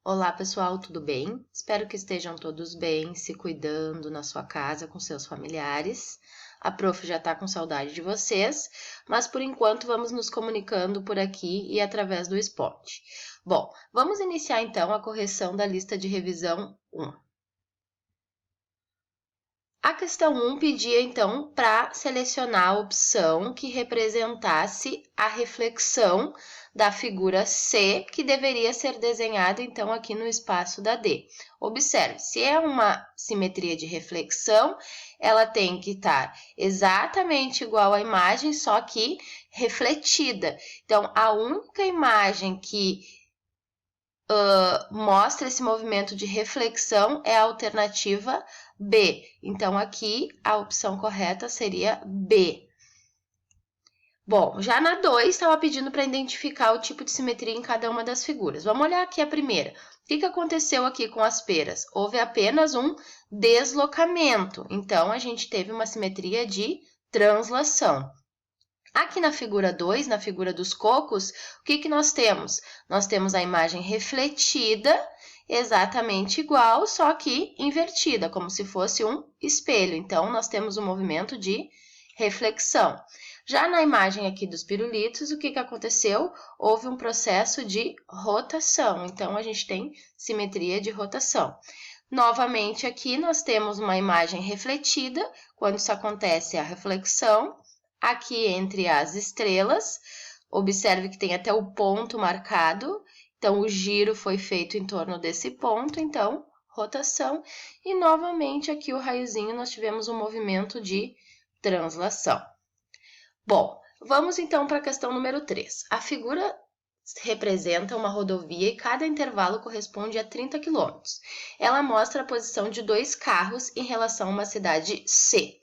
Olá, pessoal, tudo bem? Espero que estejam todos bem, se cuidando na sua casa com seus familiares. A prof já está com saudade de vocês, mas por enquanto vamos nos comunicando por aqui e através do Spot. Bom, vamos iniciar então a correção da lista de revisão 1. A questão 1 pedia, então, para selecionar a opção que representasse a reflexão da figura C, que deveria ser desenhada, então, aqui no espaço da D. Observe, se é uma simetria de reflexão, ela tem que estar exatamente igual à imagem, só que refletida. Então, a única imagem que mostra esse movimento de reflexão é a alternativa B. Então, aqui a opção correta seria B. Bom, já na 2 estava pedindo para identificar o tipo de simetria em cada uma das figuras. Vamos olhar aqui a primeira. O que aconteceu aqui com as peras? Houve apenas um deslocamento. Então, a gente teve uma simetria de translação. Aqui na figura 2, na figura dos cocos, o que nós temos? Nós temos a imagem refletida, exatamente igual, só que invertida, como se fosse um espelho. Então, nós temos um movimento de reflexão. Já na imagem aqui dos pirulitos, o que aconteceu? Houve um processo de rotação. Então, a gente tem simetria de rotação. Novamente, aqui nós temos uma imagem refletida. Quando isso acontece, a reflexão. Aqui entre as estrelas, observe que tem até o ponto marcado, então o giro foi feito em torno desse ponto, então rotação, e novamente aqui o raiozinho nós tivemos um movimento de translação. Bom, vamos então para a questão número 3. A figura representa uma rodovia e cada intervalo corresponde a 30 km. Ela mostra a posição de 2 carros em relação a uma cidade C.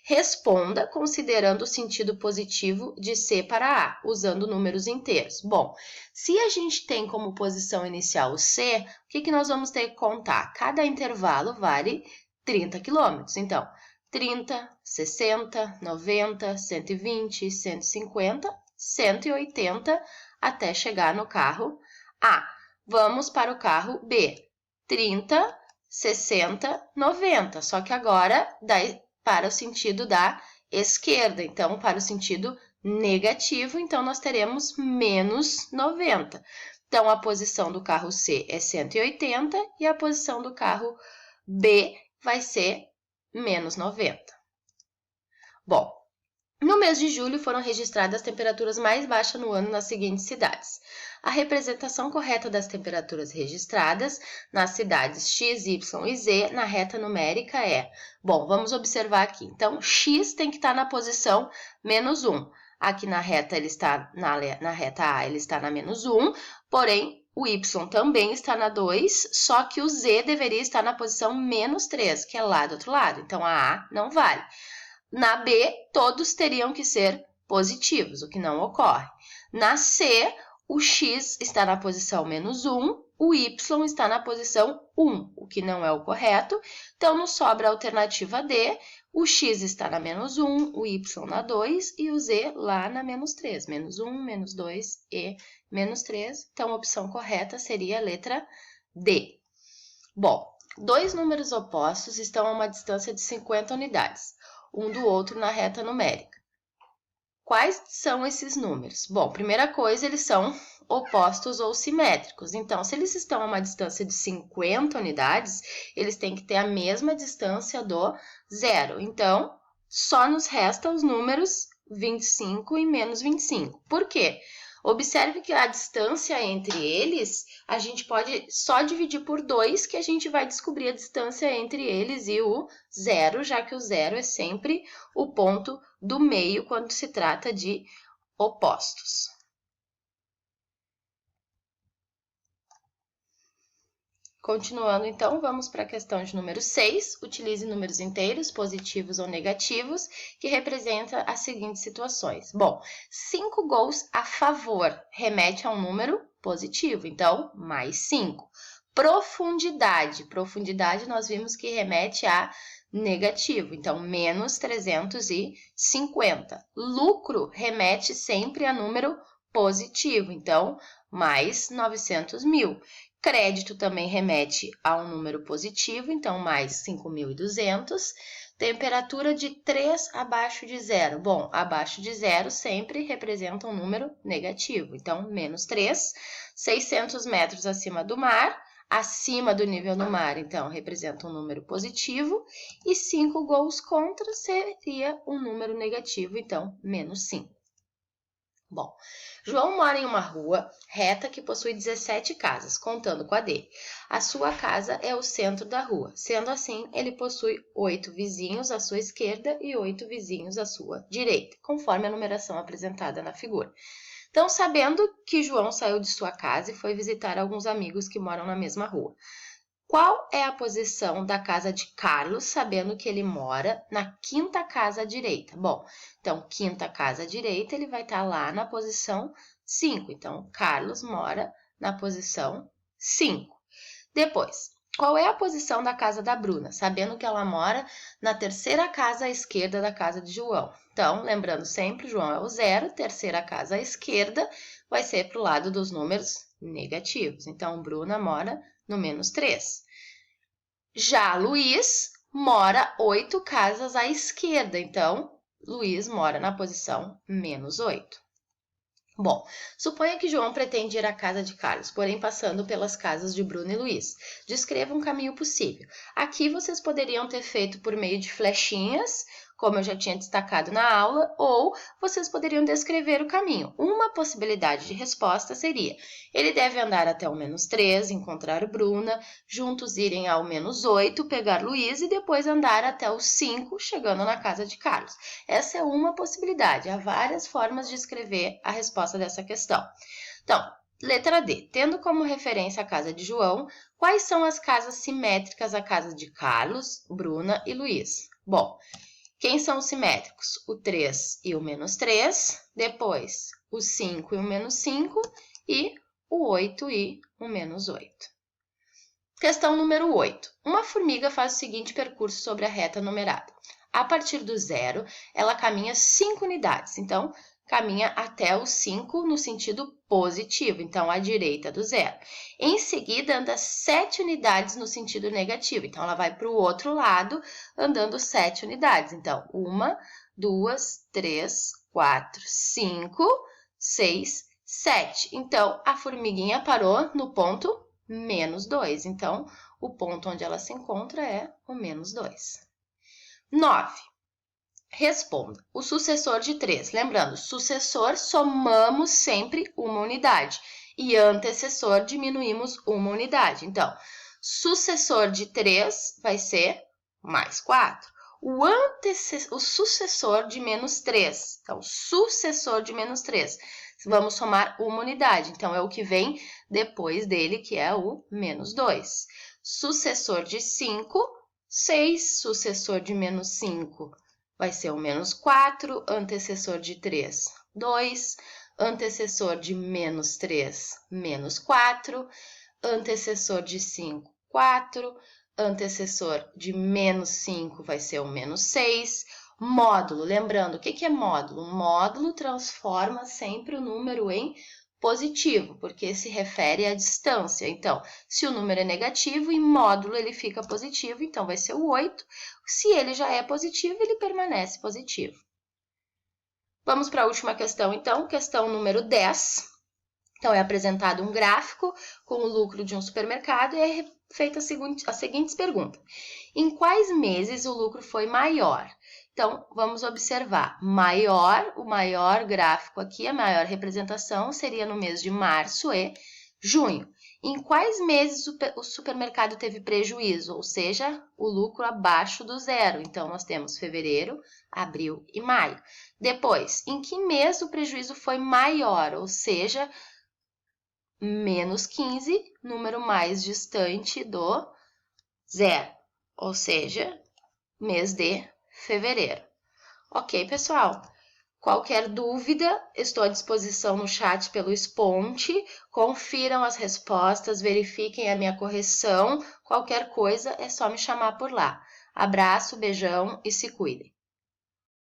Responda considerando o sentido positivo de C para A, usando números inteiros. Bom, se a gente tem como posição inicial o C, o que nós vamos ter que contar? Cada intervalo vale 30 km. Então, 30, 60, 90, 120, 150, 180, até chegar no carro A. Vamos para o carro B. 30, 60, 90. Só que agora para o sentido da esquerda. Então, para o sentido negativo, então nós teremos menos 90. Então, a posição do carro C é 180 e a posição do carro B vai ser menos 90. Bom, no mês de julho foram registradas as temperaturas mais baixas no ano nas seguintes cidades. A representação correta das temperaturas registradas nas cidades X, Y e Z na reta numérica é... Bom, vamos observar aqui. Então, X tem que estar na posição menos 1. Aqui na reta, ele está na reta A, ele está na menos 1, porém, o Y também está na 2, só que o Z deveria estar na posição menos 3, que é lá do outro lado. Então, a A não vale. Na B, todos teriam que ser positivos, o que não ocorre. Na C, o X está na posição menos 1, o Y está na posição 1, o que não é o correto. Então, nos sobra a alternativa D, o X está na menos 1, o Y na 2 e o Z lá na menos 3. Menos 1, menos 2 e menos 3. Então, a opção correta seria a letra D. Bom, dois números opostos estão a uma distância de 50 unidades. Um do outro na reta numérica. Quais são esses números? Bom, primeira coisa, eles são opostos ou simétricos. Então, se eles estão a uma distância de 50 unidades, eles têm que ter a mesma distância do zero. Então, só nos resta os números 25 e menos 25. Por quê? Observe que a distância entre eles, a gente pode só dividir por 2, que a gente vai descobrir a distância entre eles e o zero, já que o zero é sempre o ponto do meio quando se trata de opostos. Continuando, então, vamos para a questão de número 6. Utilize números inteiros, positivos ou negativos, que representa as seguintes situações. Bom, 5 gols a favor remete a um número positivo, então, mais 5. Profundidade. Profundidade nós vimos que remete a negativo, então, menos 350. Lucro remete sempre a número positivo, então, mais 900 mil. Crédito também remete a um número positivo, então mais 5.200. Temperatura de 3 abaixo de zero. Bom, abaixo de zero sempre representa um número negativo. Então, menos 3, 600 metros acima do mar. Acima do nível do mar, então, representa um número positivo. E 5 gols contra seria um número negativo, então, menos 5. Bom, João mora em uma rua reta que possui 17 casas, contando com a dele. A sua casa é o centro da rua. Sendo assim, ele possui 8 vizinhos à sua esquerda e 8 vizinhos à sua direita, conforme a numeração apresentada na figura. Então, sabendo que João saiu de sua casa e foi visitar alguns amigos que moram na mesma rua. Qual é a posição da casa de Carlos, sabendo que ele mora na quinta casa à direita? Bom, então, quinta casa à direita, ele vai estar lá na posição 5. Então, Carlos mora na posição 5. Depois, qual é a posição da casa da Bruna? Sabendo que ela mora na terceira casa à esquerda da casa de João. Então, lembrando sempre, João é o 0, terceira casa à esquerda vai ser para o lado dos números negativos. Então, Bruna mora no menos 3. Já Luiz mora 8 casas à esquerda, então Luiz mora na posição menos 8. Bom, suponha que João pretende ir à casa de Carlos, porém passando pelas casas de Bruno e Luiz. Descreva um caminho possível. Aqui vocês poderiam ter feito por meio de flechinhas, como eu já tinha destacado na aula, ou vocês poderiam descrever o caminho. Uma possibilidade de resposta seria: ele deve andar até o menos 3, encontrar Bruna, juntos irem ao menos 8, pegar Luiz e depois andar até o 5, chegando na casa de Carlos. Essa é uma possibilidade. Há várias formas de escrever a resposta dessa questão. Então, letra D. Tendo como referência a casa de João, quais são as casas simétricas à casa de Carlos, Bruna e Luiz? Bom, quem são os simétricos? O 3 e o menos 3, depois o 5 e o menos 5 e o 8 e o menos 8. Questão número 8. Uma formiga faz o seguinte percurso sobre a reta numerada. A partir do 0, ela caminha 5 unidades. Então, caminha até o 5 no sentido positivo, então à direita do 0. Em seguida, anda 7 unidades no sentido negativo. Então, ela vai para o outro lado, andando 7 unidades. Então, 1, 2, 3, 4, 5, 6, 7. Então, a formiguinha parou no ponto menos 2. Então, o ponto onde ela se encontra é o menos 2. 9. Responda. O sucessor de 3. Lembrando, sucessor somamos sempre uma unidade. E antecessor diminuímos uma unidade. Então, sucessor de 3 vai ser mais 4. O sucessor de menos 3. Então, sucessor de menos 3. Vamos somar uma unidade. Então, é o que vem depois dele, que é o menos 2. Sucessor de 5, 6. Sucessor de menos 5 vai ser o menos 4. Antecessor de 3, 2. Antecessor de menos 3, menos 4. Antecessor de 5, 4. Antecessor de menos 5 vai ser o menos 6. Módulo, lembrando, o que é módulo? Módulo transforma sempre o número em positivo, porque se refere à distância. Então, se o número é negativo, em módulo ele fica positivo, então vai ser o 8. Se ele já é positivo, ele permanece positivo. Vamos para a última questão, então, questão número 10. Então, é apresentado um gráfico com o lucro de um supermercado e é feita as seguintes perguntas. Em quais meses o lucro foi maior? Então, vamos observar. O maior gráfico aqui, a maior representação seria no mês de março e junho. Em quais meses o supermercado teve prejuízo? Ou seja, o lucro abaixo do 0. Então, nós temos fevereiro, abril e maio. Depois, em que mês o prejuízo foi maior? Ou seja, menos 15, número mais distante do 0, ou seja, mês de fevereiro. Ok, pessoal? Qualquer dúvida, estou à disposição no chat pelo Sponte. Confiram as respostas, verifiquem a minha correção. Qualquer coisa é só me chamar por lá. Abraço, beijão e se cuidem.